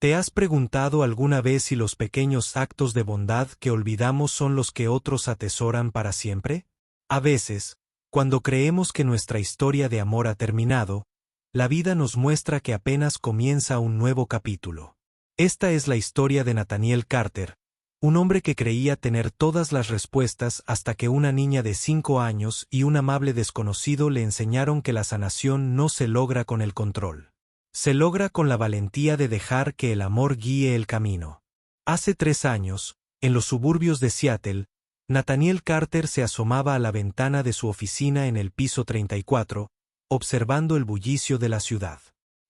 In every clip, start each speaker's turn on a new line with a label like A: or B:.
A: ¿Te has preguntado alguna vez si los pequeños actos de bondad que olvidamos son los que otros atesoran para siempre? A veces, cuando creemos que nuestra historia de amor ha terminado, la vida nos muestra que apenas comienza un nuevo capítulo. Esta es la historia de Nathaniel Carter, un hombre que creía tener todas las respuestas hasta que una niña de 5 años y un amable desconocido le enseñaron que la sanación no se logra con el control. Se logra con la valentía de dejar que el amor guíe el camino. Hace 3 años, en los suburbios de Seattle, Nathaniel Carter se asomaba a la ventana de su oficina en el piso 34, observando el bullicio de la ciudad.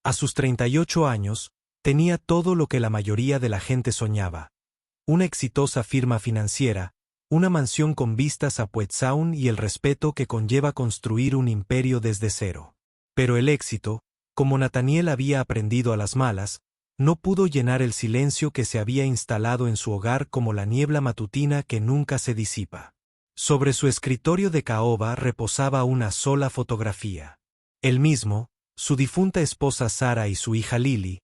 A: A sus 38 años, tenía todo lo que la mayoría de la gente soñaba: una exitosa firma financiera, una mansión con vistas a Puget Sound y el respeto que conlleva construir un imperio desde cero. Pero el éxito, como Nathaniel había aprendido a las malas, no pudo llenar el silencio que se había instalado en su hogar como la niebla matutina que nunca se disipa. Sobre su escritorio de caoba reposaba una sola fotografía. Él mismo, su difunta esposa Sara y su hija Lily,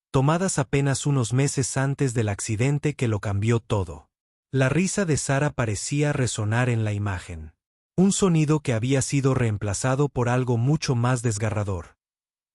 A: tomadas apenas unos meses antes del accidente que lo cambió todo. La risa de Sara parecía resonar en la imagen. Un sonido que había sido reemplazado por algo mucho más desgarrador: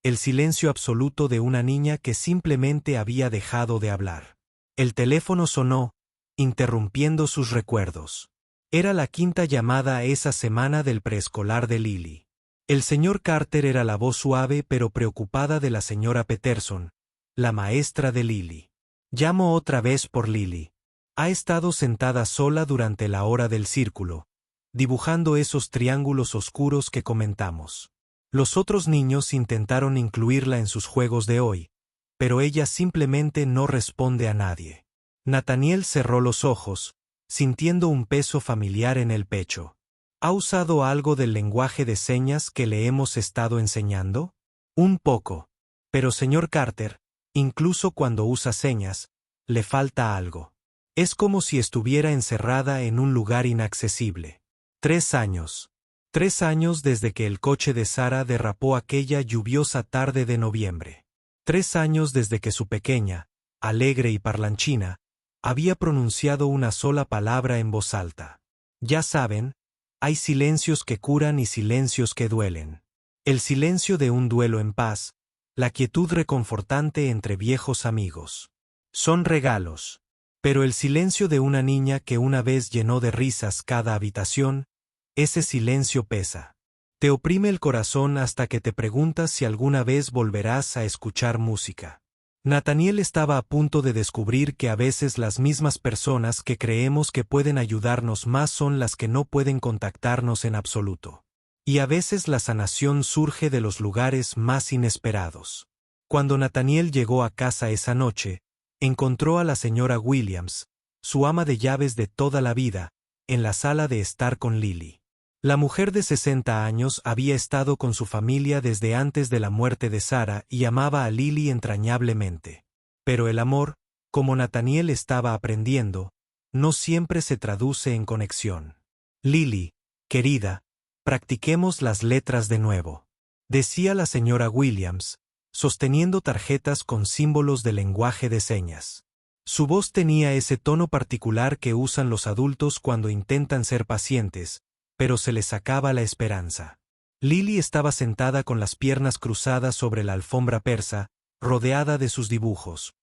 A: el silencio absoluto de una niña que simplemente había dejado de hablar. El teléfono sonó, interrumpiendo sus recuerdos. Era la 5ª llamada esa semana del preescolar de Lily. El señor Carter era la voz suave pero preocupada de la señora Peterson, la maestra de Lily. Llamo otra vez por Lily. Ha estado sentada sola durante la hora del círculo, dibujando esos triángulos oscuros que comentamos. Los otros niños intentaron incluirla en sus juegos de hoy, pero ella simplemente no responde a nadie. Nathaniel cerró los ojos, sintiendo un peso familiar en el pecho. ¿Ha usado algo del lenguaje de señas que le hemos estado enseñando? Un poco. Pero señor Carter, incluso cuando usa señas, le falta algo. Es como si estuviera encerrada en un lugar inaccesible. 3 años. 3 años desde que el coche de Sara derrapó aquella lluviosa tarde de noviembre. 3 años desde que su pequeña, alegre y parlanchina, había pronunciado una sola palabra en voz alta. Ya saben, hay silencios que curan y silencios que duelen. El silencio de un duelo en paz, la quietud reconfortante entre viejos amigos. Son regalos. Pero el silencio de una niña que una vez llenó de risas cada habitación, ese silencio pesa. Te oprime el corazón hasta que te preguntas si alguna vez volverás a escuchar música. Nathaniel estaba a punto de descubrir que a veces las mismas personas que creemos que pueden ayudarnos más son las que no pueden contactarnos en absoluto. Y a veces la sanación surge de los lugares más inesperados. Cuando Nathaniel llegó a casa esa noche, encontró a la señora Williams, su ama de llaves de toda la vida, en la sala de estar con Lily. La mujer de 60 años había estado con su familia desde antes de la muerte de Sara y amaba a Lily entrañablemente. Pero el amor, como Nathaniel estaba aprendiendo, no siempre se traduce en conexión. Lily, querida, practiquemos las letras de nuevo, decía la señora Williams, sosteniendo tarjetas con símbolos de lenguaje de señas. Su voz tenía ese tono particular que usan los adultos cuando intentan ser pacientes, pero se les acaba la esperanza. Lily estaba sentada con las piernas cruzadas sobre la alfombra persa, rodeada de sus dibujos.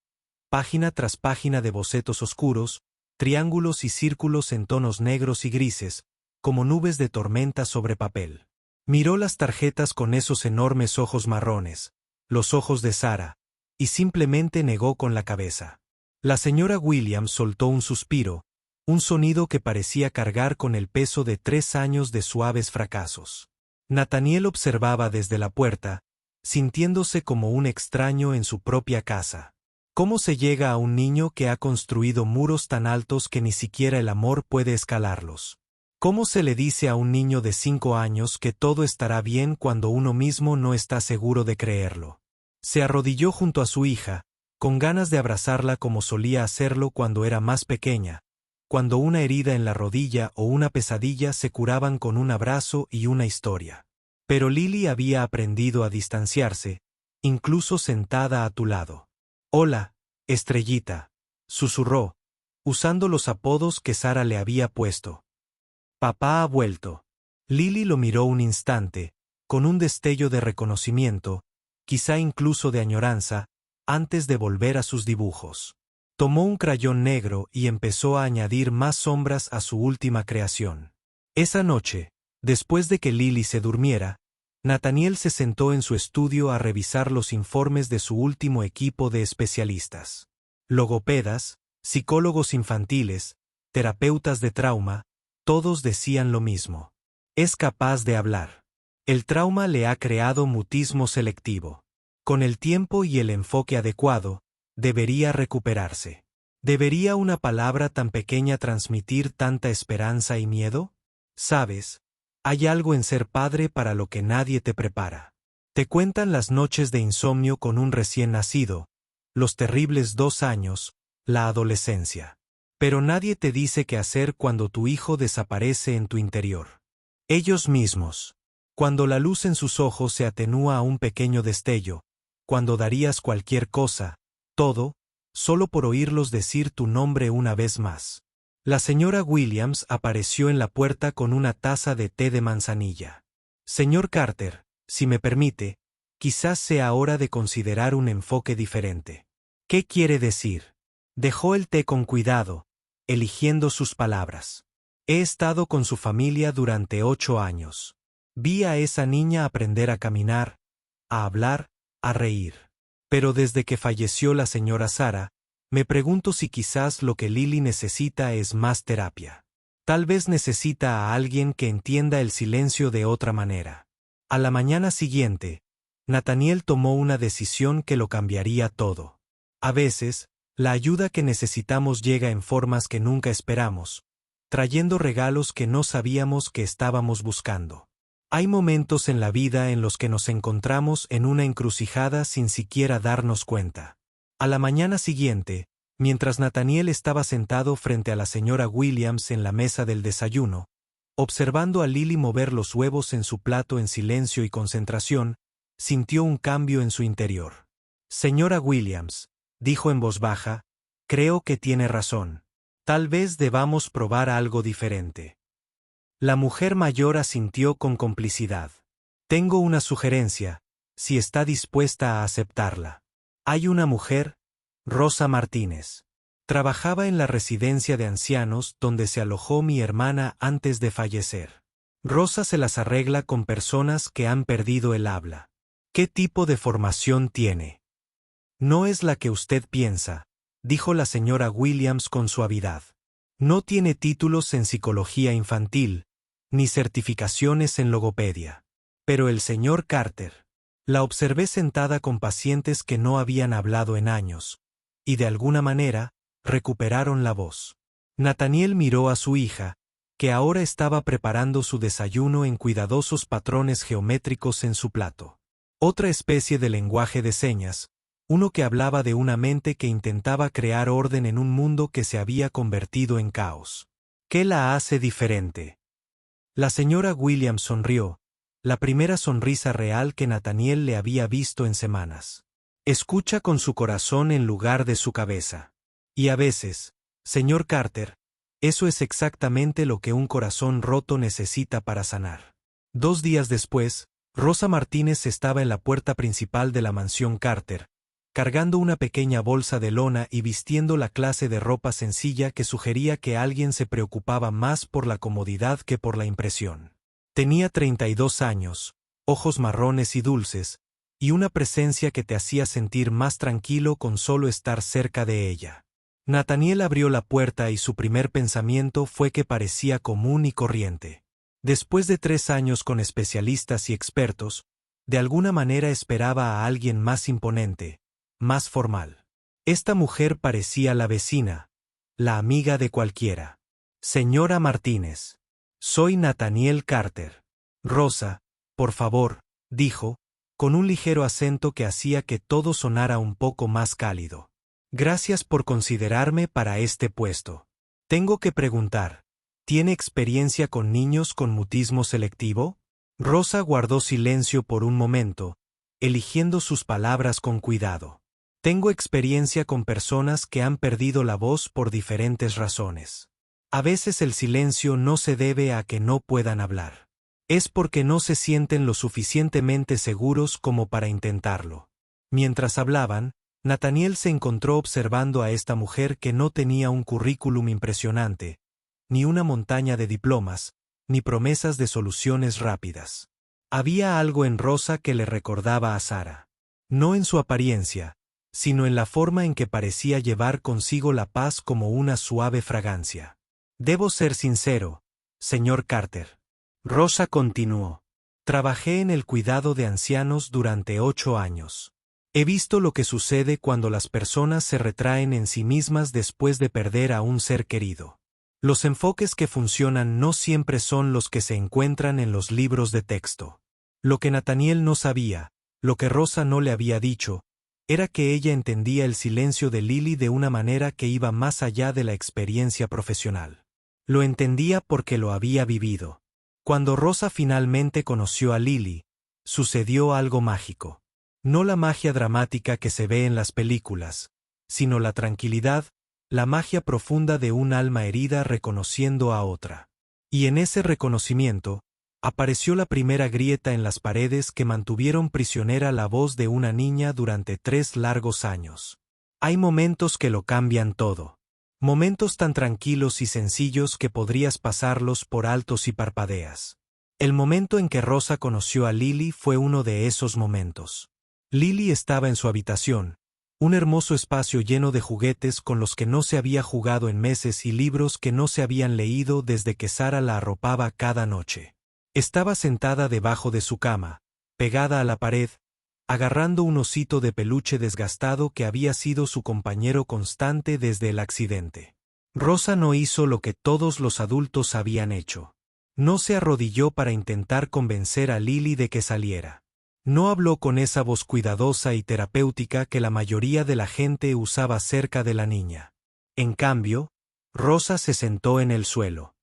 A: Página tras página de bocetos oscuros, triángulos y círculos en tonos negros y grises, como nubes de tormenta sobre papel. Miró las tarjetas con esos enormes ojos marrones, los ojos de Sara, y simplemente negó con la cabeza. La señora Williams soltó un suspiro, un sonido que parecía cargar con el peso de 3 años de suaves fracasos. Nathaniel observaba desde la puerta, sintiéndose como un extraño en su propia casa. ¿Cómo se llega a un niño que ha construido muros tan altos que ni siquiera el amor puede escalarlos? ¿Cómo se le dice a un niño de 5 años que todo estará bien cuando uno mismo no está seguro de creerlo? Se arrodilló junto a su hija, con ganas de abrazarla como solía hacerlo cuando era más pequeña, cuando una herida en la rodilla o una pesadilla se curaban con un abrazo y una historia. Pero Lily había aprendido a distanciarse, incluso sentada a tu lado. Hola, Estrellita, susurró, usando los apodos que Sara le había puesto. Papá ha vuelto. Lily lo miró un instante, con un destello de reconocimiento, quizá incluso de añoranza, antes de volver a sus dibujos. Tomó un crayón negro y empezó a añadir más sombras a su última creación. Esa noche, después de que Lily se durmiera, Nathaniel se sentó en su estudio a revisar los informes de su último equipo de especialistas. Logopedas, psicólogos infantiles, terapeutas de trauma, todos decían lo mismo. Es capaz de hablar. El trauma le ha creado mutismo selectivo. Con el tiempo y el enfoque adecuado, debería recuperarse. ¿Debería una palabra tan pequeña transmitir tanta esperanza y miedo? ¿Sabes? Hay algo en ser padre para lo que nadie te prepara. Te cuentan las noches de insomnio con un recién nacido, los terribles 2 años, la adolescencia. Pero nadie te dice qué hacer cuando tu hijo desaparece en tu interior. Ellos mismos. Cuando la luz en sus ojos se atenúa a un pequeño destello, cuando darías cualquier cosa, todo, solo por oírlos decir tu nombre una vez más. La señora Williams apareció en la puerta con una taza de té de manzanilla. Señor Carter, si me permite, quizás sea hora de considerar un enfoque diferente. ¿Qué quiere decir? Dejó el té con cuidado, eligiendo sus palabras. He estado con su familia durante 8 años. Vi a esa niña aprender a caminar, a hablar, a reír. Pero desde que falleció la señora Sara, me pregunto si quizás lo que Lily necesita es más terapia. Tal vez necesita a alguien que entienda el silencio de otra manera. A la mañana siguiente, Nathaniel tomó una decisión que lo cambiaría todo. A veces, la ayuda que necesitamos llega en formas que nunca esperamos, trayendo regalos que no sabíamos que estábamos buscando. Hay momentos en la vida en los que nos encontramos en una encrucijada sin siquiera darnos cuenta. A la mañana siguiente, mientras Nathaniel estaba sentado frente a la señora Williams en la mesa del desayuno, observando a Lily mover los huevos en su plato en silencio y concentración, sintió un cambio en su interior. Señora Williams, dijo en voz baja, creo que tiene razón. Tal vez debamos probar algo diferente. La mujer mayor asintió con complicidad. Tengo una sugerencia, si está dispuesta a aceptarla. Hay una mujer, Rosa Martínez. Trabajaba en la residencia de ancianos donde se alojó mi hermana antes de fallecer. Rosa se las arregla con personas que han perdido el habla. ¿Qué tipo de formación tiene? No es la que usted piensa, dijo la señora Williams con suavidad. No tiene títulos en psicología infantil, ni certificaciones en logopedia. Pero el señor Carter. La observé sentada con pacientes que no habían hablado en años, y de alguna manera, recuperaron la voz. Nathaniel miró a su hija, que ahora estaba preparando su desayuno en cuidadosos patrones geométricos en su plato. Otra especie de lenguaje de señas, uno que hablaba de una mente que intentaba crear orden en un mundo que se había convertido en caos. ¿Qué la hace diferente? La señora Williams sonrió, la primera sonrisa real que Nathaniel le había visto en semanas. Escucha con su corazón en lugar de su cabeza. Y a veces, señor Carter, eso es exactamente lo que un corazón roto necesita para sanar. 2 días después, Rosa Martínez estaba en la puerta principal de la mansión Carter, cargando una pequeña bolsa de lona y vistiendo la clase de ropa sencilla que sugería que alguien se preocupaba más por la comodidad que por la impresión. Tenía 32 años, ojos marrones y dulces, y una presencia que te hacía sentir más tranquilo con solo estar cerca de ella. Nathaniel abrió la puerta y su primer pensamiento fue que parecía común y corriente. Después de 3 años con especialistas y expertos, de alguna manera esperaba a alguien más imponente, más formal. Esta mujer parecía la vecina, la amiga de cualquiera. Señora Martínez. Soy Nathaniel Carter. Rosa, por favor, dijo, con un ligero acento que hacía que todo sonara un poco más cálido. Gracias por considerarme para este puesto. Tengo que preguntar, ¿tiene experiencia con niños con mutismo selectivo? Rosa guardó silencio por un momento, eligiendo sus palabras con cuidado. Tengo experiencia con personas que han perdido la voz por diferentes razones. A veces el silencio no se debe a que no puedan hablar. Es porque no se sienten lo suficientemente seguros como para intentarlo. Mientras hablaban, Nathaniel se encontró observando a esta mujer que no tenía un currículum impresionante, ni una montaña de diplomas, ni promesas de soluciones rápidas. Había algo en Rosa que le recordaba a Sara. No en su apariencia, sino en la forma en que parecía llevar consigo la paz como una suave fragancia. Debo ser sincero, señor Carter. Rosa continuó. Trabajé en el cuidado de ancianos durante 8 años. He visto lo que sucede cuando las personas se retraen en sí mismas después de perder a un ser querido. Los enfoques que funcionan no siempre son los que se encuentran en los libros de texto. Lo que Nathaniel no sabía, lo que Rosa no le había dicho, era que ella entendía el silencio de Lily de una manera que iba más allá de la experiencia profesional. Lo entendía porque lo había vivido. Cuando Rosa finalmente conoció a Lily, sucedió algo mágico. No la magia dramática que se ve en las películas, sino la tranquilidad, la magia profunda de un alma herida reconociendo a otra. Y en ese reconocimiento, apareció la primera grieta en las paredes que mantuvieron prisionera la voz de una niña durante 3 largos años. Hay momentos que lo cambian todo. Momentos tan tranquilos y sencillos que podrías pasarlos por alto si parpadeas. El momento en que Rosa conoció a Lily fue uno de esos momentos. Lily estaba en su habitación, un hermoso espacio lleno de juguetes con los que no se había jugado en meses y libros que no se habían leído desde que Sara la arropaba cada noche. Estaba sentada debajo de su cama, pegada a la pared, agarrando un osito de peluche desgastado que había sido su compañero constante desde el accidente. Rosa no hizo lo que todos los adultos habían hecho. No se arrodilló para intentar convencer a Lily de que saliera. No habló con esa voz cuidadosa y terapéutica que la mayoría de la gente usaba cerca de la niña. En cambio, Rosa se sentó en el suelo.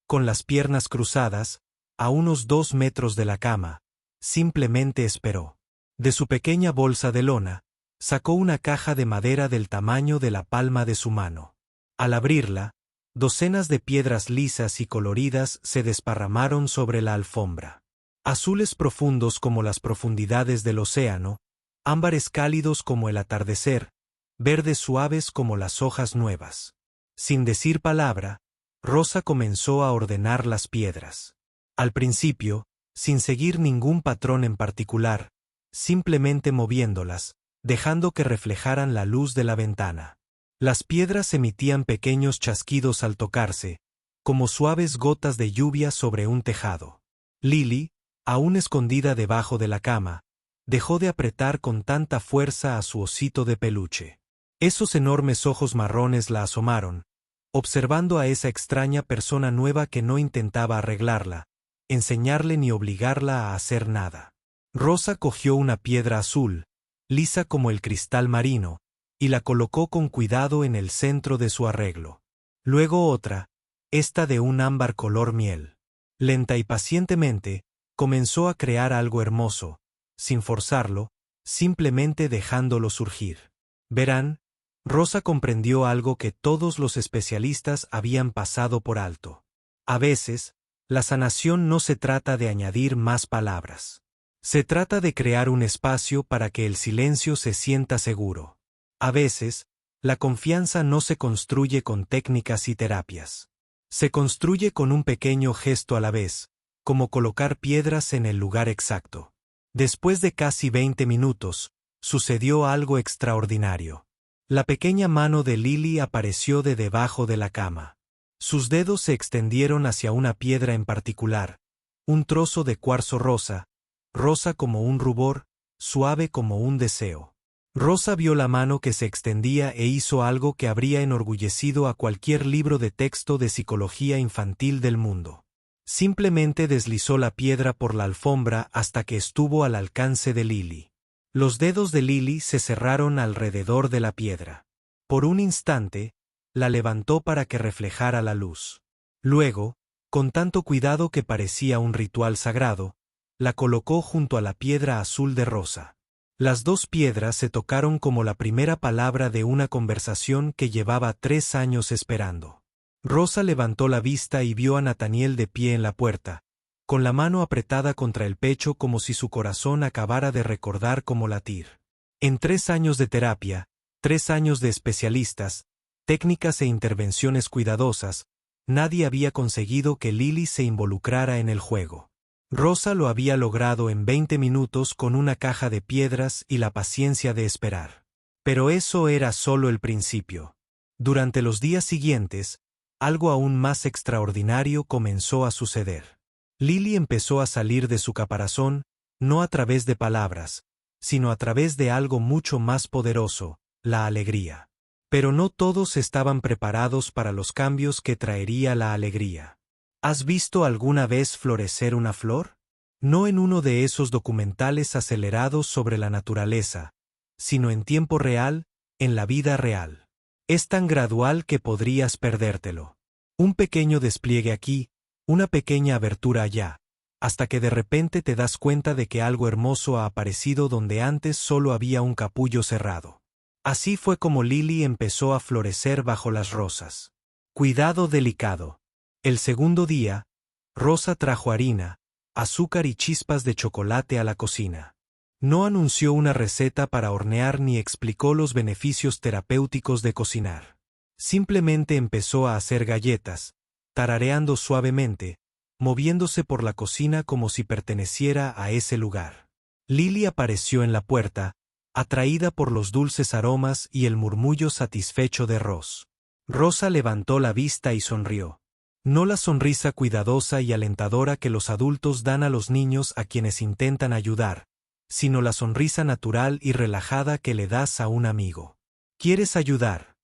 A: Con las piernas cruzadas, a unos 2 metros de la cama, simplemente esperó. De su pequeña bolsa de lona, sacó una caja de madera del tamaño de la palma de su mano. Al abrirla, docenas de piedras lisas y coloridas se desparramaron sobre la alfombra. Azules profundos como las profundidades del océano, ámbares cálidos como el atardecer, verdes suaves como las hojas nuevas. Sin decir palabra, Rosa comenzó a ordenar las piedras. Al principio, sin seguir ningún patrón en particular, simplemente moviéndolas, dejando que reflejaran la luz de la ventana. Las piedras emitían pequeños chasquidos al tocarse, como suaves gotas de lluvia sobre un tejado. Lily, aún escondida debajo de la cama, dejó de apretar con tanta fuerza a su osito de peluche. Esos enormes ojos marrones la asomaron, observando a esa extraña persona nueva que no intentaba arreglarla, enseñarle ni obligarla a hacer nada. Rosa cogió una piedra azul, lisa como el cristal marino, y la colocó con cuidado en el centro de su arreglo. Luego otra, esta de un ámbar color miel. Lenta y pacientemente, comenzó a crear algo hermoso, sin forzarlo, simplemente dejándolo surgir. Verán, Rosa comprendió algo que todos los especialistas habían pasado por alto. A veces, la sanación no se trata de añadir más palabras. Se trata de crear un espacio para que el silencio se sienta seguro. A veces, la confianza no se construye con técnicas y terapias. Se construye con un pequeño gesto a la vez, como colocar piedras en el lugar exacto. Después de casi 20 minutos, sucedió algo extraordinario. La pequeña mano de Lily apareció de debajo de la cama. Sus dedos se extendieron hacia una piedra en particular, un trozo de cuarzo rosa, rosa como un rubor, suave como un deseo. Rosa vio la mano que se extendía e hizo algo que habría enorgullecido a cualquier libro de texto de psicología infantil del mundo. Simplemente deslizó la piedra por la alfombra hasta que estuvo al alcance de Lily. Los dedos de Lily se cerraron alrededor de la piedra. Por un instante, la levantó para que reflejara la luz. Luego, con tanto cuidado que parecía un ritual sagrado, la colocó junto a la piedra azul de Rosa. Las dos piedras se tocaron como la primera palabra de una conversación que llevaba 3 años esperando. Rosa levantó la vista y vio a Nathaniel de pie en la puerta, con la mano apretada contra el pecho como si su corazón acabara de recordar cómo latir. En 3 años de terapia, 3 años de especialistas, técnicas e intervenciones cuidadosas, nadie había conseguido que Lily se involucrara en el juego. Rosa lo había logrado en 20 minutos con una caja de piedras y la paciencia de esperar. Pero eso era solo el principio. Durante los días siguientes, algo aún más extraordinario comenzó a suceder. Lily empezó a salir de su caparazón, no a través de palabras, sino a través de algo mucho más poderoso, la alegría. Pero no todos estaban preparados para los cambios que traería la alegría. ¿Has visto alguna vez florecer una flor? No en uno de esos documentales acelerados sobre la naturaleza, sino en tiempo real, en la vida real. Es tan gradual que podrías perdértelo. Un pequeño despliegue aquí, una pequeña abertura allá, hasta que de repente te das cuenta de que algo hermoso ha aparecido donde antes solo había un capullo cerrado. Así fue como Lily empezó a florecer bajo las rosas. Cuidado delicado. El segundo día, Rosa trajo harina, azúcar y chispas de chocolate a la cocina. No anunció una receta para hornear ni explicó los beneficios terapéuticos de cocinar. Simplemente empezó a hacer galletas, tarareando suavemente, moviéndose por la cocina como si perteneciera a ese lugar. Lily apareció en la puerta, atraída por los dulces aromas y el murmullo satisfecho de Ross. Rosa levantó la vista y sonrió. No la sonrisa cuidadosa y alentadora que los adultos dan a los niños a quienes intentan ayudar, sino la sonrisa natural y relajada que le das a un amigo. ¿Quieres ayudar?,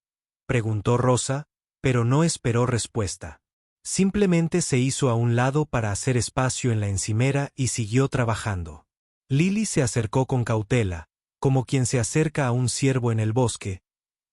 A: preguntó Rosa, pero no esperó respuesta. Simplemente se hizo a un lado para hacer espacio en la encimera y siguió trabajando. Lily se acercó con cautela, como quien se acerca a un ciervo en el bosque,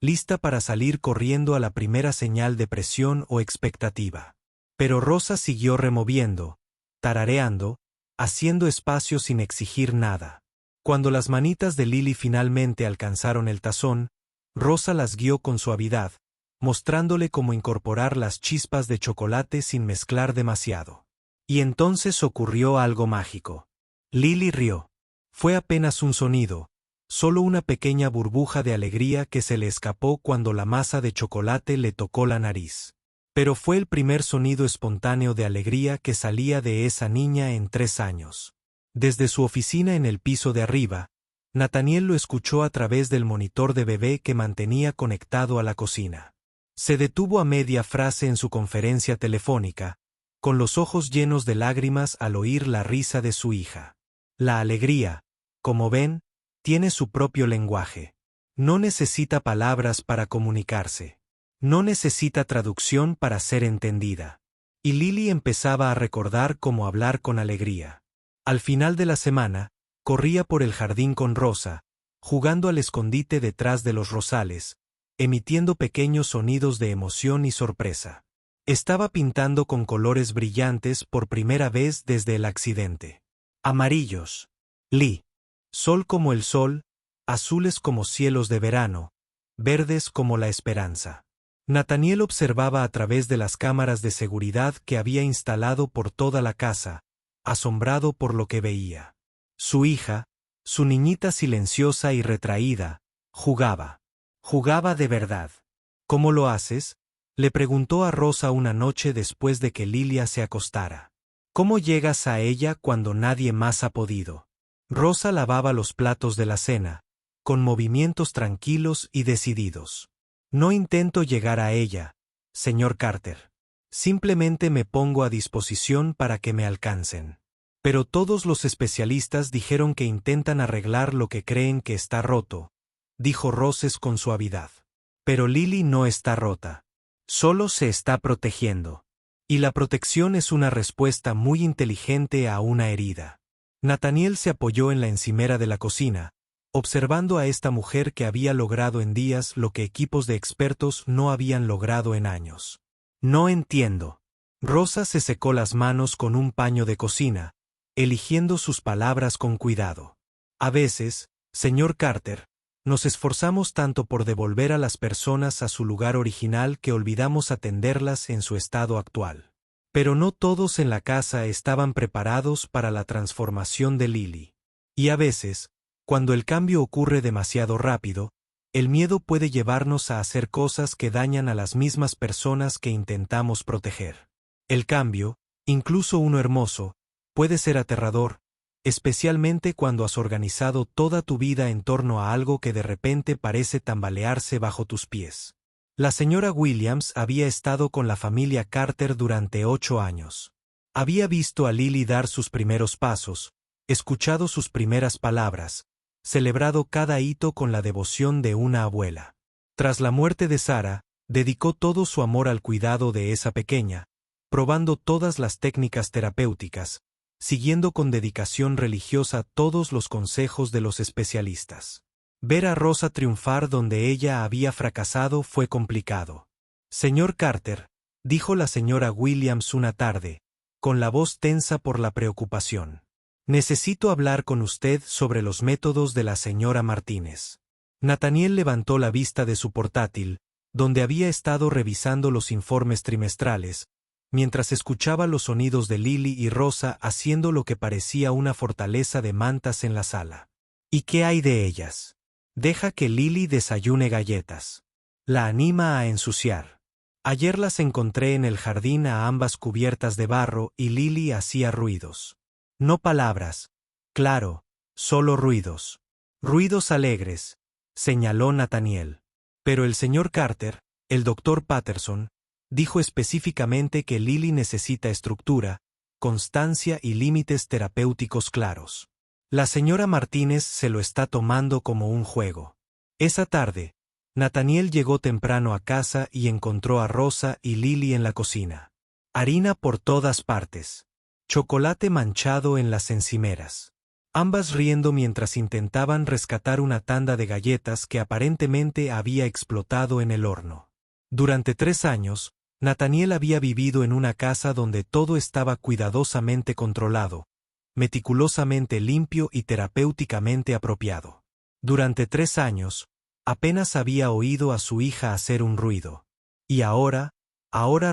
A: lista para salir corriendo a la primera señal de presión o expectativa. Pero Rosa siguió removiendo, tarareando, haciendo espacio sin exigir nada. Cuando las manitas de Lily finalmente alcanzaron el tazón, Rosa las guió con suavidad, mostrándole cómo incorporar las chispas de chocolate sin mezclar demasiado. Y entonces ocurrió algo mágico. Lily rió. Fue apenas un sonido, solo una pequeña burbuja de alegría que se le escapó cuando la masa de chocolate le tocó la nariz. Pero fue el primer sonido espontáneo de alegría que salía de esa niña en 3 años. Desde su oficina en el piso de arriba, Nathaniel lo escuchó a través del monitor de bebé que mantenía conectado a la cocina. Se detuvo a media frase en su conferencia telefónica, con los ojos llenos de lágrimas al oír la risa de su hija. La alegría, como ven, tiene su propio lenguaje. No necesita palabras para comunicarse. No necesita traducción para ser entendida. Y Lily empezaba a recordar cómo hablar con alegría. Al final de la semana, corría por el jardín con Rosa, jugando al escondite detrás de los rosales, emitiendo pequeños sonidos de emoción y sorpresa. Estaba pintando con colores brillantes por primera vez desde el accidente. Amarillos. Sol como el sol, azules como cielos de verano, verdes como la esperanza. Nathaniel observaba a través de las cámaras de seguridad que había instalado por toda la casa, asombrado por lo que veía. Su hija, su niñita silenciosa y retraída, jugaba. Jugaba de verdad. ¿Cómo lo haces?, le preguntó a Rosa una noche después de que Lilia se acostara. ¿Cómo llegas a ella cuando nadie más ha podido? Rosa lavaba los platos de la cena, con movimientos tranquilos y decididos. No intento llegar a ella, señor Carter. Simplemente me pongo a disposición para que me alcancen. Pero todos los especialistas dijeron que intentan arreglar lo que creen que está roto, dijo Roses con suavidad. Pero Lily no está rota. Solo se está protegiendo. Y la protección es una respuesta muy inteligente a una herida. Nathaniel se apoyó en la encimera de la cocina, observando a esta mujer que había logrado en días lo que equipos de expertos no habían logrado en años. No entiendo. Rosa se secó las manos con un paño de cocina, eligiendo sus palabras con cuidado. A veces, Señor Carter, nos esforzamos tanto por devolver a las personas a su lugar original que olvidamos atenderlas en su estado actual. Pero no todos en la casa estaban preparados para la transformación de Lily. Y a veces, cuando el cambio ocurre demasiado rápido, el miedo puede llevarnos a hacer cosas que dañan a las mismas personas que intentamos proteger. El cambio, incluso uno hermoso, puede ser aterrador, especialmente cuando has organizado toda tu vida en torno a algo que de repente parece tambalearse bajo tus pies. La señora Williams había estado con la familia Carter durante 8 años. Había visto a Lily dar sus primeros pasos, escuchado sus primeras palabras, celebrado cada hito con la devoción de una abuela. Tras la muerte de Sarah, dedicó todo su amor al cuidado de esa pequeña, probando todas las técnicas terapéuticas, siguiendo con dedicación religiosa todos los consejos de los especialistas. Ver a Rosa triunfar donde ella había fracasado fue complicado. Señor Carter, dijo la señora Williams una tarde, con la voz tensa por la preocupación. Necesito hablar con usted sobre los métodos de la señora Martínez. Nathaniel levantó la vista de su portátil, donde había estado revisando los informes trimestrales, mientras escuchaba los sonidos de Lily y Rosa haciendo lo que parecía una fortaleza de mantas en la sala. ¿Y qué hay de ellas? Deja que Lily desayune galletas. La anima a ensuciar. Ayer las encontré en el jardín a ambas cubiertas de barro y Lily hacía ruidos. No palabras. Claro, solo ruidos. Ruidos alegres, señaló Nathaniel. Pero el señor Carter, el doctor Patterson, dijo específicamente que Lily necesita estructura, constancia y límites terapéuticos claros. La señora Martínez se lo está tomando como un juego. Esa tarde, Nathaniel llegó temprano a casa y encontró a Rosa y Lily en la cocina. Harina por todas partes. Chocolate manchado en las encimeras. Ambas riendo mientras intentaban rescatar una tanda de galletas que aparentemente había explotado en el horno. Durante 3 años, Nathaniel había vivido en una casa donde todo estaba cuidadosamente controlado, meticulosamente limpio y terapéuticamente apropiado. Durante 3 años, apenas había oído a su hija hacer un ruido. Y ahora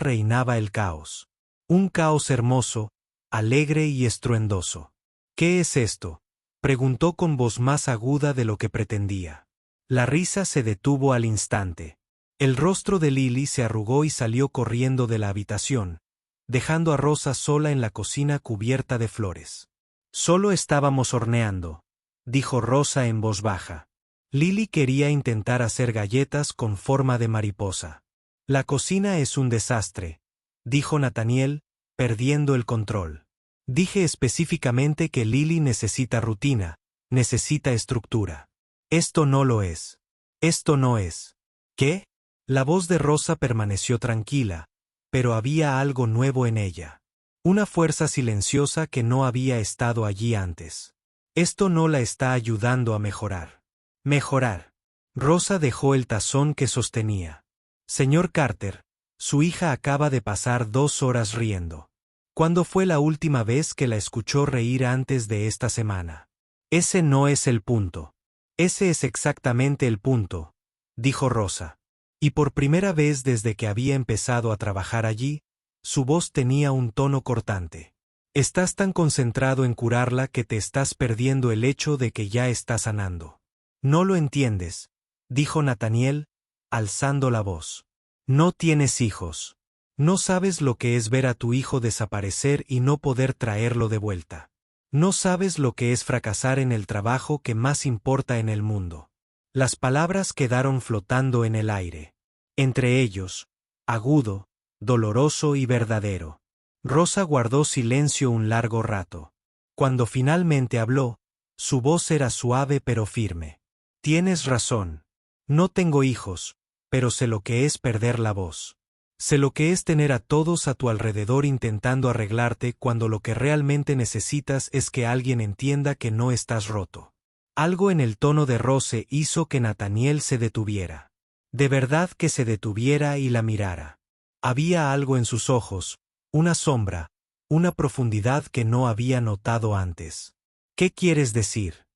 A: reinaba el caos. Un caos hermoso, alegre y estruendoso. ¿Qué es esto?, preguntó con voz más aguda de lo que pretendía. La risa se detuvo al instante. El rostro de Lily se arrugó y salió corriendo de la habitación, dejando a Rosa sola en la cocina cubierta de flores. Solo estábamos horneando, dijo Rosa en voz baja. Lily quería intentar hacer galletas con forma de mariposa. La cocina es un desastre, dijo Nathaniel, perdiendo el control. Dije específicamente que Lily necesita rutina, necesita estructura. Esto no lo es. Esto no es. ¿Qué? La voz de Rosa permaneció tranquila, pero había algo nuevo en ella. Una fuerza silenciosa que no había estado allí antes. Esto no la está ayudando a mejorar. Mejorar. Rosa dejó el tazón que sostenía. Señor Carter, su hija acaba de pasar 2 horas riendo. ¿Cuándo fue la última vez que la escuchó reír antes de esta semana? Ese no es el punto. Ese es exactamente el punto, dijo Rosa. Y por primera vez desde que había empezado a trabajar allí, su voz tenía un tono cortante. Estás tan concentrado en curarla que te estás perdiendo el hecho de que ya está sanando. No lo entiendes, dijo Nathaniel, alzando la voz. No tienes hijos. No sabes lo que es ver a tu hijo desaparecer y no poder traerlo de vuelta. No sabes lo que es fracasar en el trabajo que más importa en el mundo. Las palabras quedaron flotando en el aire. Entre ellos, agudo, doloroso y verdadero. Rosa guardó silencio un largo rato. Cuando finalmente habló, su voz era suave pero firme. Tienes razón. No tengo hijos, pero sé lo que es perder la voz. Sé lo que es tener a todos a tu alrededor intentando arreglarte cuando lo que realmente necesitas es que alguien entienda que no estás roto. Algo en el tono de Rose hizo que Nathaniel se detuviera. De verdad que se detuviera y la mirara. Había algo en sus ojos, una sombra, una profundidad que no había notado antes. ¿Qué quieres decir?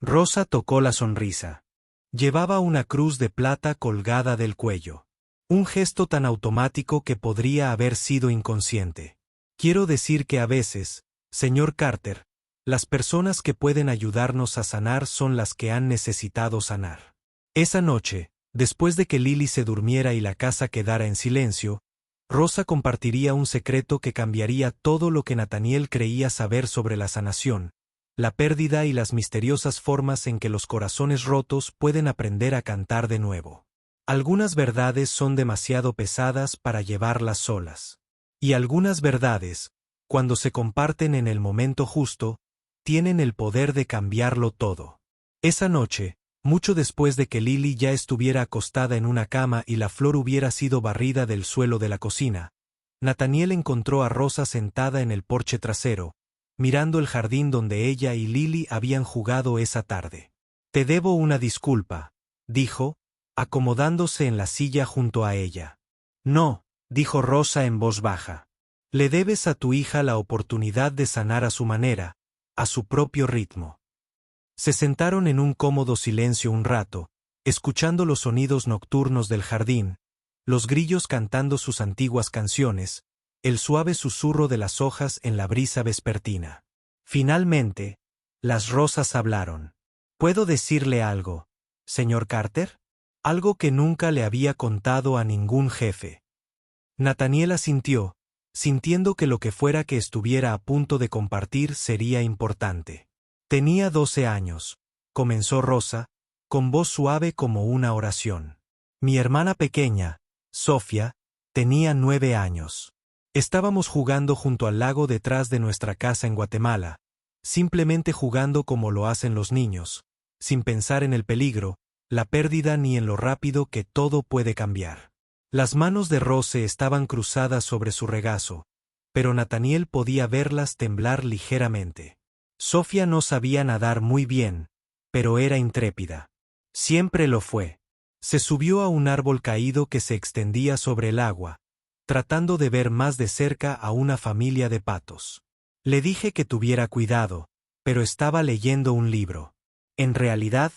A: Rosa tocó la sonrisa. Llevaba una cruz de plata colgada del cuello. Un gesto tan automático que podría haber sido inconsciente. Quiero decir que a veces, señor Carter, las personas que pueden ayudarnos a sanar son las que han necesitado sanar. Esa noche, después de que Lily se durmiera y la casa quedara en silencio, Rosa compartiría un secreto que cambiaría todo lo que Nathaniel creía saber sobre la sanación, la pérdida y las misteriosas formas en que los corazones rotos pueden aprender a cantar de nuevo. Algunas verdades son demasiado pesadas para llevarlas solas. Y algunas verdades, cuando se comparten en el momento justo, tienen el poder de cambiarlo todo. Esa noche, mucho después de que Lily ya estuviera acostada en una cama y la flor hubiera sido barrida del suelo de la cocina, Nathaniel encontró a Rosa sentada en el porche trasero, mirando el jardín donde ella y Lily habían jugado esa tarde. «Te debo una disculpa», dijo, acomodándose en la silla junto a ella. «No», dijo Rosa en voz baja. «Le debes a tu hija la oportunidad de sanar a su manera, a su propio ritmo». Se sentaron en un cómodo silencio un rato, escuchando los sonidos nocturnos del jardín, los grillos cantando sus antiguas canciones, el suave susurro de las hojas en la brisa vespertina. Finalmente, las rosas hablaron. «¿Puedo decirle algo, señor Carter? Algo que nunca le había contado a ningún jefe». Nathaniel asintió, sintiendo que lo que fuera que estuviera a punto de compartir sería importante. «Tenía 12 años», comenzó Rosa, con voz suave como una oración. «Mi hermana pequeña, Sofía, tenía 9 años. Estábamos jugando junto al lago detrás de nuestra casa en Guatemala, simplemente jugando como lo hacen los niños, sin pensar en el peligro, la pérdida ni en lo rápido que todo puede cambiar». Las manos de Rose estaban cruzadas sobre su regazo, pero Nathaniel podía verlas temblar ligeramente. Sofía no sabía nadar muy bien, pero era intrépida. Siempre lo fue. Se subió a un árbol caído que se extendía sobre el agua, tratando de ver más de cerca a una familia de patos. Le dije que tuviera cuidado, pero estaba leyendo un libro. En realidad,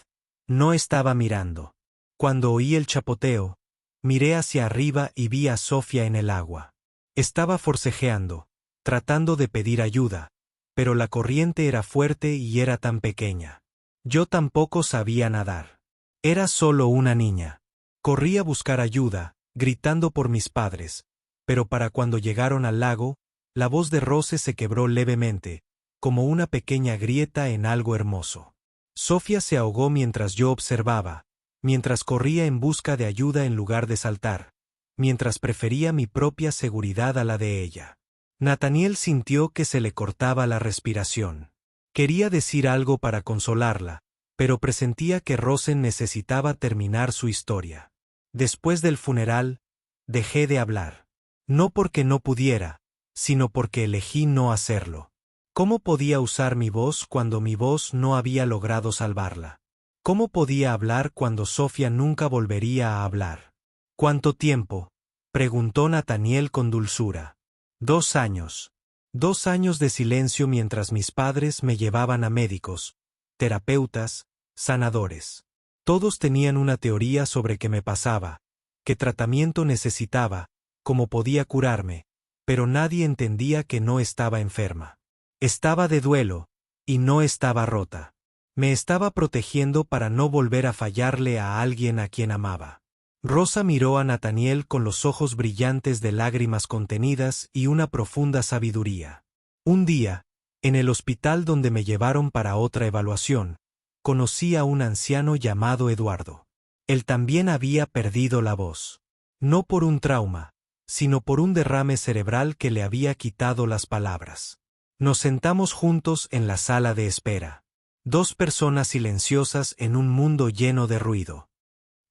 A: no estaba mirando. Cuando oí el chapoteo, miré hacia arriba y vi a Sofía en el agua. Estaba forcejeando, tratando de pedir ayuda, pero la corriente era fuerte y era tan pequeña. Yo tampoco sabía nadar. Era solo una niña. Corrí a buscar ayuda, gritando por mis padres, pero para cuando llegaron al lago, la voz de Rose se quebró levemente, como una pequeña grieta en algo hermoso. Sofía se ahogó mientras yo observaba, mientras corría en busca de ayuda en lugar de saltar, mientras prefería mi propia seguridad a la de ella. Nathaniel sintió que se le cortaba la respiración. Quería decir algo para consolarla, pero presentía que Rosen necesitaba terminar su historia. Después del funeral, dejé de hablar. No porque no pudiera, sino porque elegí no hacerlo. ¿Cómo podía usar mi voz cuando mi voz no había logrado salvarla? ¿Cómo podía hablar cuando Sofía nunca volvería a hablar? ¿Cuánto tiempo?, preguntó Nathaniel con dulzura. 2 años. 2 años de silencio mientras mis padres me llevaban a médicos, terapeutas, sanadores. Todos tenían una teoría sobre qué me pasaba, qué tratamiento necesitaba, cómo podía curarme, pero nadie entendía que no estaba enferma. Estaba de duelo, y no estaba rota. Me estaba protegiendo para no volver a fallarle a alguien a quien amaba. Rosa miró a Nathaniel con los ojos brillantes de lágrimas contenidas y una profunda sabiduría. Un día, en el hospital donde me llevaron para otra evaluación, conocí a un anciano llamado Eduardo. Él también había perdido la voz. No por un trauma, sino por un derrame cerebral que le había quitado las palabras. Nos sentamos juntos en la sala de espera. 2 personas silenciosas en un mundo lleno de ruido.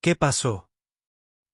A: ¿Qué pasó?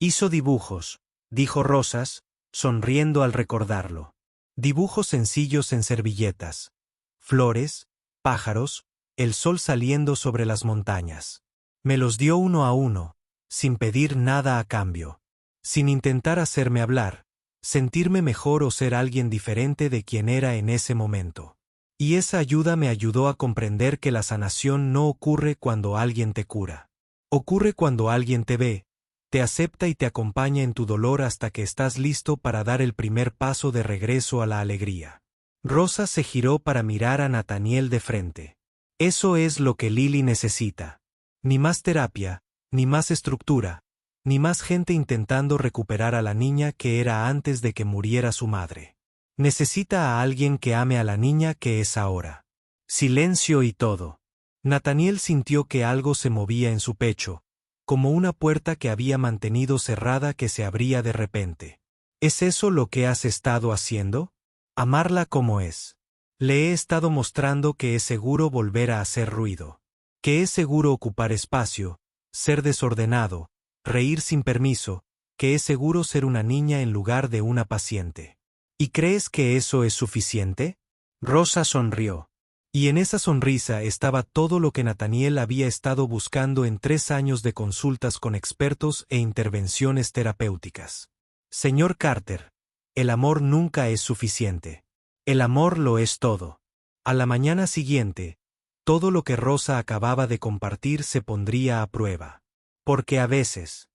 A: Hizo dibujos, dijo Rosas, sonriendo al recordarlo. Dibujos sencillos en servilletas. Flores, pájaros, el sol saliendo sobre las montañas. Me los dio uno a uno, sin pedir nada a cambio. Sin intentar hacerme hablar, sentirme mejor o ser alguien diferente de quien era en ese momento. Y esa ayuda me ayudó a comprender que la sanación no ocurre cuando alguien te cura. Ocurre cuando alguien te ve, te acepta y te acompaña en tu dolor hasta que estás listo para dar el primer paso de regreso a la alegría. Rosa se giró para mirar a Nathaniel de frente. Eso es lo que Lily necesita. Ni más terapia, ni más estructura, ni más gente intentando recuperar a la niña que era antes de que muriera su madre. Necesita a alguien que ame a la niña que es ahora. Silencio y todo. Nathaniel sintió que algo se movía en su pecho, como una puerta que había mantenido cerrada que se abría de repente. ¿Es eso lo que has estado haciendo? Amarla como es. Le he estado mostrando que es seguro volver a hacer ruido. Que es seguro ocupar espacio, ser desordenado, reír sin permiso, que es seguro ser una niña en lugar de una paciente. ¿Y crees que eso es suficiente? Rosa sonrió. Y en esa sonrisa estaba todo lo que Nathaniel había estado buscando en 3 años de consultas con expertos e intervenciones terapéuticas. Señor Carter, el amor nunca es suficiente. El amor lo es todo. A la mañana siguiente, todo lo que Rosa acababa de compartir se pondría a prueba. Porque a veces,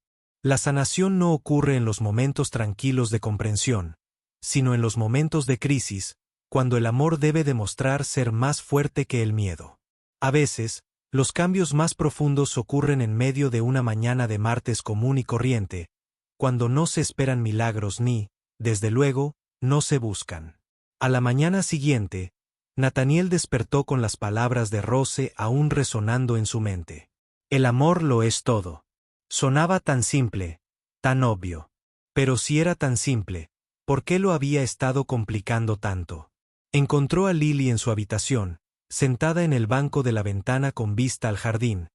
A: la sanación no ocurre en los momentos tranquilos de comprensión, sino en los momentos de crisis, cuando el amor debe demostrar ser más fuerte que el miedo. A veces, los cambios más profundos ocurren en medio de una mañana de martes común y corriente, cuando no se esperan milagros ni, desde luego, no se buscan. A la mañana siguiente, Nathaniel despertó con las palabras de Rose aún resonando en su mente. El amor lo es todo. Sonaba tan simple, tan obvio. Pero si era tan simple, ¿por qué lo había estado complicando tanto? Encontró a Lily en su habitación, sentada en el banco de la ventana con vista al jardín,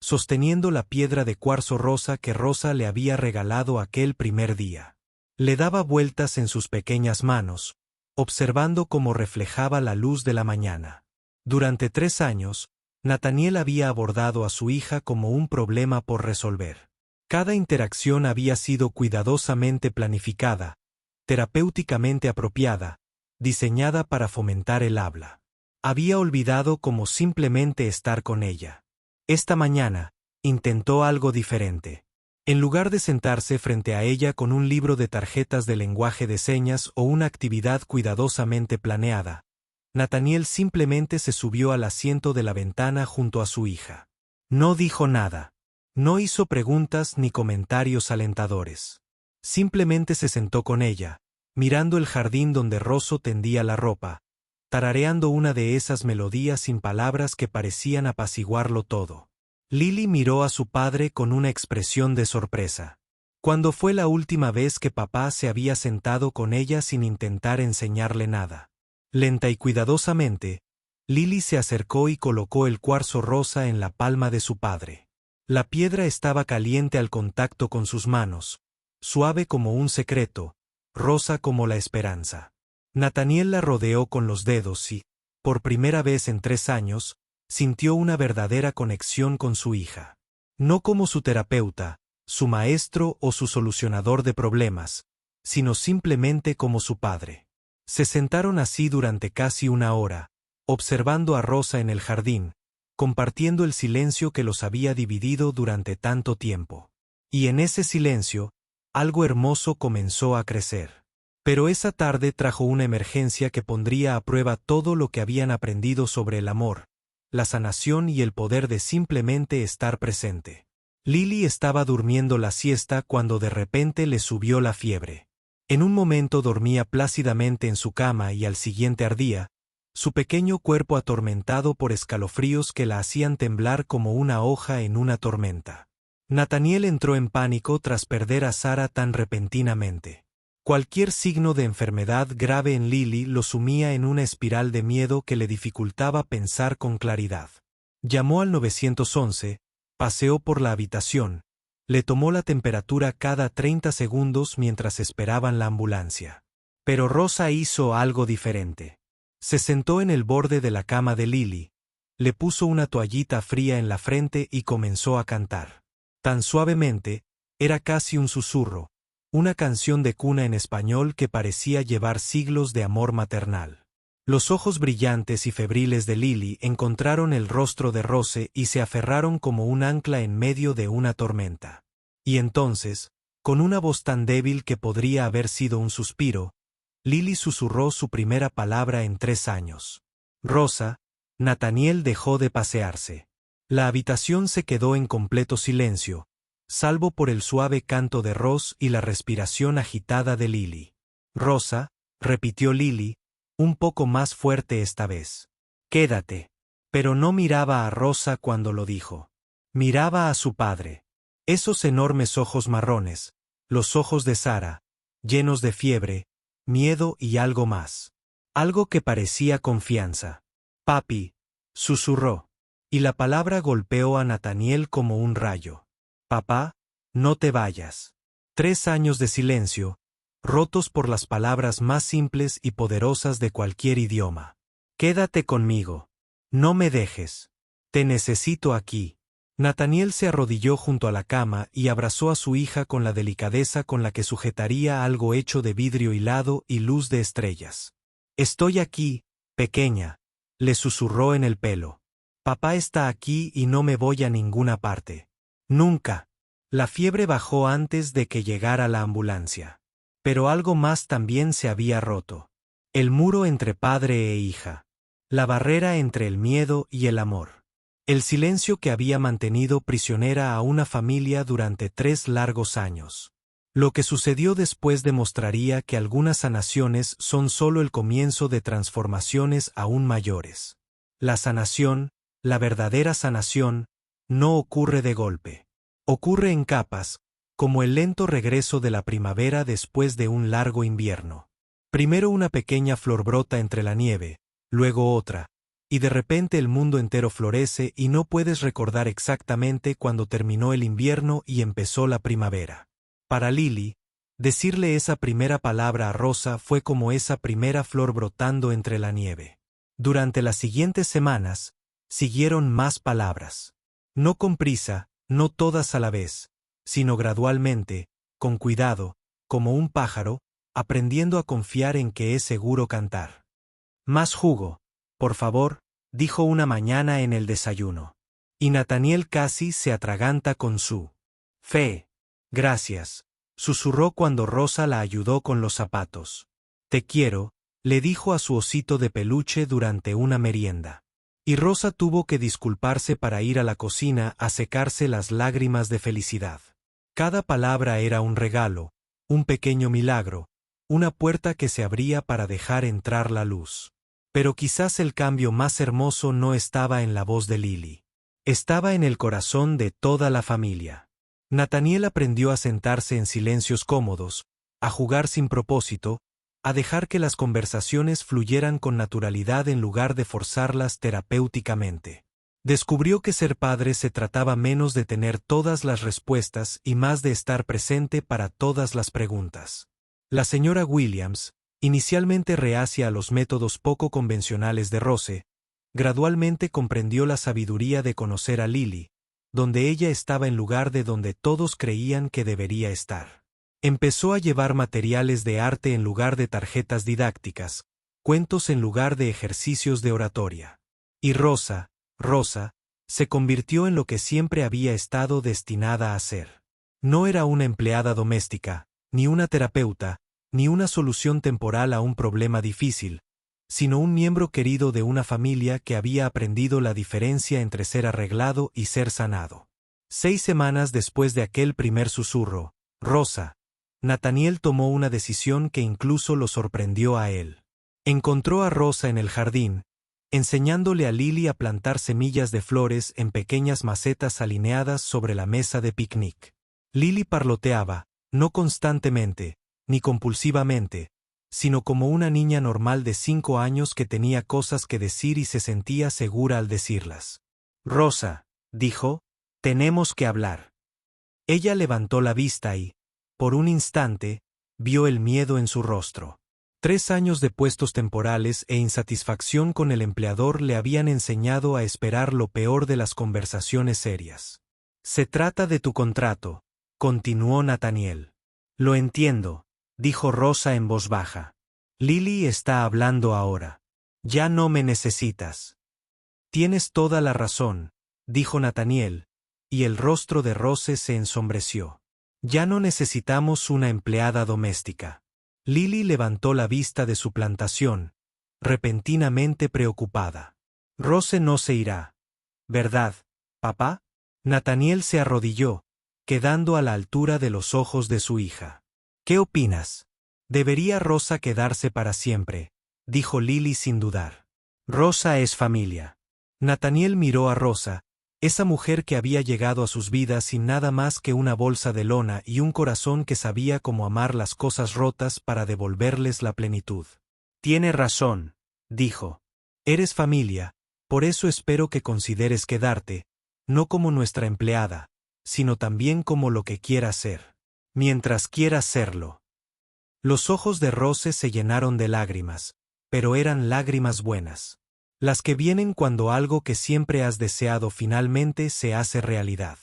A: sosteniendo la piedra de cuarzo rosa que Rosa le había regalado aquel primer día. Le daba vueltas en sus pequeñas manos, observando cómo reflejaba la luz de la mañana. Durante 3 años, Nathaniel había abordado a su hija como un problema por resolver. Cada interacción había sido cuidadosamente planificada, terapéuticamente apropiada, diseñada para fomentar el habla. Había olvidado cómo simplemente estar con ella. Esta mañana, intentó algo diferente. En lugar de sentarse frente a ella con un libro de tarjetas de lenguaje de señas o una actividad cuidadosamente planeada, Nathaniel simplemente se subió al asiento de la ventana junto a su hija. No dijo nada. No hizo preguntas ni comentarios alentadores. Simplemente se sentó con ella, mirando el jardín donde Rosso tendía la ropa, tarareando una de esas melodías sin palabras que parecían apaciguarlo todo. Lily miró a su padre con una expresión de sorpresa. ¿Cuándo fue la última vez que papá se había sentado con ella sin intentar enseñarle nada? Lenta y cuidadosamente, Lily se acercó y colocó el cuarzo rosa en la palma de su padre. La piedra estaba caliente al contacto con sus manos, suave como un secreto, rosa como la esperanza. Nathaniel la rodeó con los dedos y, por primera vez en 3 años, sintió una verdadera conexión con su hija. No como su terapeuta, su maestro o su solucionador de problemas, sino simplemente como su padre. Se sentaron así durante casi 1 hora, observando a Rosa en el jardín, compartiendo el silencio que los había dividido durante tanto tiempo. Y en ese silencio, algo hermoso comenzó a crecer. Pero esa tarde trajo una emergencia que pondría a prueba todo lo que habían aprendido sobre el amor, la sanación y el poder de simplemente estar presente. Lily estaba durmiendo la siesta cuando de repente le subió la fiebre. En un momento dormía plácidamente en su cama y al siguiente ardía, su pequeño cuerpo atormentado por escalofríos que la hacían temblar como una hoja en una tormenta. Nathaniel entró en pánico tras perder a Sara tan repentinamente. Cualquier signo de enfermedad grave en Lily lo sumía en una espiral de miedo que le dificultaba pensar con claridad. Llamó al 911, paseó por la habitación, le tomó la temperatura cada 30 segundos mientras esperaban la ambulancia. Pero Rosa hizo algo diferente. Se sentó en el borde de la cama de Lily, le puso una toallita fría en la frente y comenzó a cantar. Tan suavemente, era casi un susurro, una canción de cuna en español que parecía llevar siglos de amor maternal. Los ojos brillantes y febriles de Lily encontraron el rostro de Rose y se aferraron como un ancla en medio de una tormenta. Y entonces, con una voz tan débil que podría haber sido un suspiro, Lily susurró su primera palabra en 3 años. Rosa. Nathaniel dejó de pasearse. La habitación se quedó en completo silencio, salvo por el suave canto de Ross y la respiración agitada de Lily. Rosa, repitió Lily, un poco más fuerte esta vez. Quédate. Pero no miraba a Rosa cuando lo dijo. Miraba a su padre. Esos enormes ojos marrones, los ojos de Sara, llenos de fiebre, miedo y algo más. Algo que parecía confianza. Papi, susurró. Y la palabra golpeó a Nathaniel como un rayo. Papá, no te vayas. 3 años de silencio, rotos por las palabras más simples y poderosas de cualquier idioma. Quédate conmigo. No me dejes. Te necesito aquí. Nathaniel se arrodilló junto a la cama y abrazó a su hija con la delicadeza con la que sujetaría algo hecho de vidrio hilado y luz de estrellas. Estoy aquí, pequeña, le susurró en el pelo. Papá está aquí y no me voy a ninguna parte. Nunca. La fiebre bajó antes de que llegara la ambulancia. Pero algo más también se había roto. El muro entre padre e hija. La barrera entre el miedo y el amor. El silencio que había mantenido prisionera a una familia durante 3 largos años. Lo que sucedió después demostraría que algunas sanaciones son solo el comienzo de transformaciones aún mayores. La sanación, la verdadera sanación, no ocurre de golpe. Ocurre en capas, como el lento regreso de la primavera después de un largo invierno. Primero una pequeña flor brota entre la nieve, luego otra, y de repente el mundo entero florece y no puedes recordar exactamente cuándo terminó el invierno y empezó la primavera. Para Lily, decirle esa primera palabra a Rosa fue como esa primera flor brotando entre la nieve. Durante las siguientes semanas, siguieron más palabras. No con prisa, no todas a la vez, sino gradualmente, con cuidado, como un pájaro, aprendiendo a confiar en que es seguro cantar. Más jugo, por favor, dijo una mañana en el desayuno. Y Nathaniel casi se atraganta con su fe. Gracias, susurró cuando Rosa la ayudó con los zapatos. Te quiero, le dijo a su osito de peluche durante una merienda. Y Rosa tuvo que disculparse para ir a la cocina a secarse las lágrimas de felicidad. Cada palabra era un regalo, un pequeño milagro, una puerta que se abría para dejar entrar la luz. Pero quizás el cambio más hermoso no estaba en la voz de Lily. Estaba en el corazón de toda la familia. Nathaniel aprendió a sentarse en silencios cómodos, a jugar sin propósito, a dejar que las conversaciones fluyeran con naturalidad en lugar de forzarlas terapéuticamente. Descubrió que ser padre se trataba menos de tener todas las respuestas y más de estar presente para todas las preguntas. La señora Williams, inicialmente reacia a los métodos poco convencionales de Rose, gradualmente comprendió la sabiduría de conocer a Lily, donde ella estaba en lugar de donde todos creían que debería estar. Empezó a llevar materiales de arte en lugar de tarjetas didácticas, cuentos en lugar de ejercicios de oratoria. Y Rosa, se convirtió en lo que siempre había estado destinada a ser. No era una empleada doméstica, ni una terapeuta, ni una solución temporal a un problema difícil, sino un miembro querido de una familia que había aprendido la diferencia entre ser arreglado y ser sanado. 6 semanas después de aquel primer susurro, Rosa, Nathaniel tomó una decisión que incluso lo sorprendió a él. Encontró a Rosa en el jardín, enseñándole a Lily a plantar semillas de flores en pequeñas macetas alineadas sobre la mesa de picnic. Lily parloteaba, no constantemente, ni compulsivamente, sino como una niña normal de 5 años que tenía cosas que decir y se sentía segura al decirlas. Rosa, dijo, tenemos que hablar. Ella levantó la vista y, por un instante, vio el miedo en su rostro. 3 años de puestos temporales e insatisfacción con el empleador le habían enseñado a esperar lo peor de las conversaciones serias. Se trata de tu contrato, continuó Nathaniel. Lo entiendo, dijo Rosa en voz baja. Lily está hablando ahora. Ya no me necesitas. Tienes toda la razón, dijo Nathaniel, y el rostro de Rose se ensombreció. Ya no necesitamos una empleada doméstica. Lily levantó la vista de su plantación, repentinamente preocupada. Rose no se irá, ¿verdad, papá? Nathaniel se arrodilló, quedando a la altura de los ojos de su hija. ¿Qué opinas? Debería Rosa quedarse para siempre, dijo Lily sin dudar. Rosa es familia. Nathaniel miró a Rosa, esa mujer que había llegado a sus vidas sin nada más que una bolsa de lona y un corazón que sabía cómo amar las cosas rotas para devolverles la plenitud. Tiene razón, dijo. Eres familia, por eso espero que consideres quedarte, no como nuestra empleada, sino también como lo que quieras ser. Mientras quieras serlo. Los ojos de Rose se llenaron de lágrimas, pero eran lágrimas buenas. Las que vienen cuando algo que siempre has deseado finalmente se hace realidad.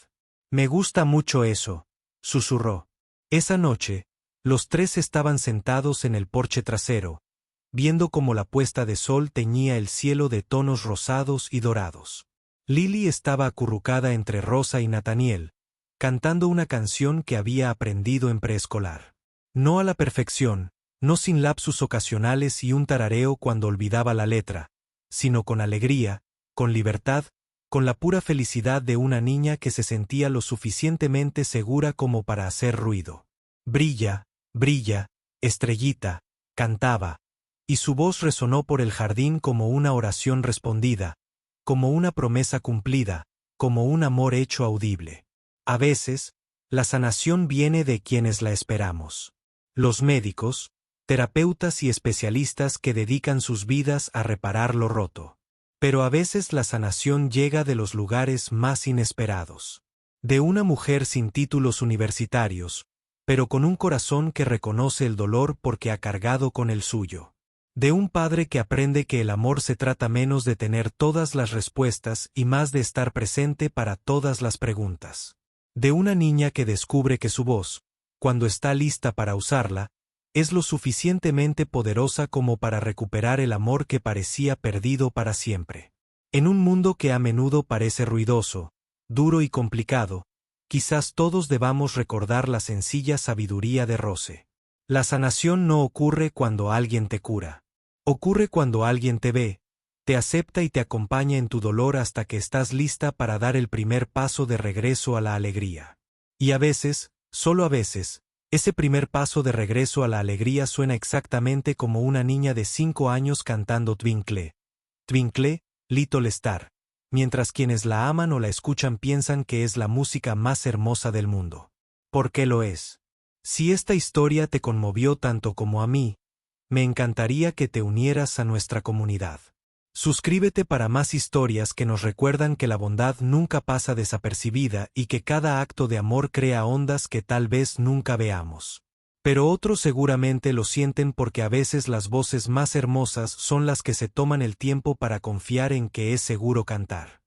A: Me gusta mucho eso, susurró. Esa noche, los tres estaban sentados en el porche trasero, viendo cómo la puesta de sol teñía el cielo de tonos rosados y dorados. Lily estaba acurrucada entre Rosa y Nathaniel, cantando una canción que había aprendido en preescolar. No a la perfección, no sin lapsus ocasionales y un tarareo cuando olvidaba la letra, sino con alegría, con libertad, con la pura felicidad de una niña que se sentía lo suficientemente segura como para hacer ruido. Brilla, brilla, estrellita, cantaba, y su voz resonó por el jardín como una oración respondida, como una promesa cumplida, como un amor hecho audible. A veces, la sanación viene de quienes la esperamos. Los médicos, terapeutas y especialistas que dedican sus vidas a reparar lo roto. Pero a veces la sanación llega de los lugares más inesperados. De una mujer sin títulos universitarios, pero con un corazón que reconoce el dolor porque ha cargado con el suyo. De un padre que aprende que el amor se trata menos de tener todas las respuestas y más de estar presente para todas las preguntas. De una niña que descubre que su voz, cuando está lista para usarla, es lo suficientemente poderosa como para recuperar el amor que parecía perdido para siempre. En un mundo que a menudo parece ruidoso, duro y complicado, quizás todos debamos recordar la sencilla sabiduría de Rose. La sanación no ocurre cuando alguien te cura. Ocurre cuando alguien te ve, te acepta y te acompaña en tu dolor hasta que estás lista para dar el primer paso de regreso a la alegría. Y a veces, solo a veces, ese primer paso de regreso a la alegría suena exactamente como una niña de 5 años cantando Twinkle, Twinkle, Little Star, mientras quienes la aman o la escuchan piensan que es la música más hermosa del mundo. ¿Por qué lo es? Si esta historia te conmovió tanto como a mí, me encantaría que te unieras a nuestra comunidad. Suscríbete para más historias que nos recuerdan que la bondad nunca pasa desapercibida y que cada acto de amor crea ondas que tal vez nunca veamos. Pero otros seguramente lo sienten porque a veces las voces más hermosas son las que se toman el tiempo para confiar en que es seguro cantar.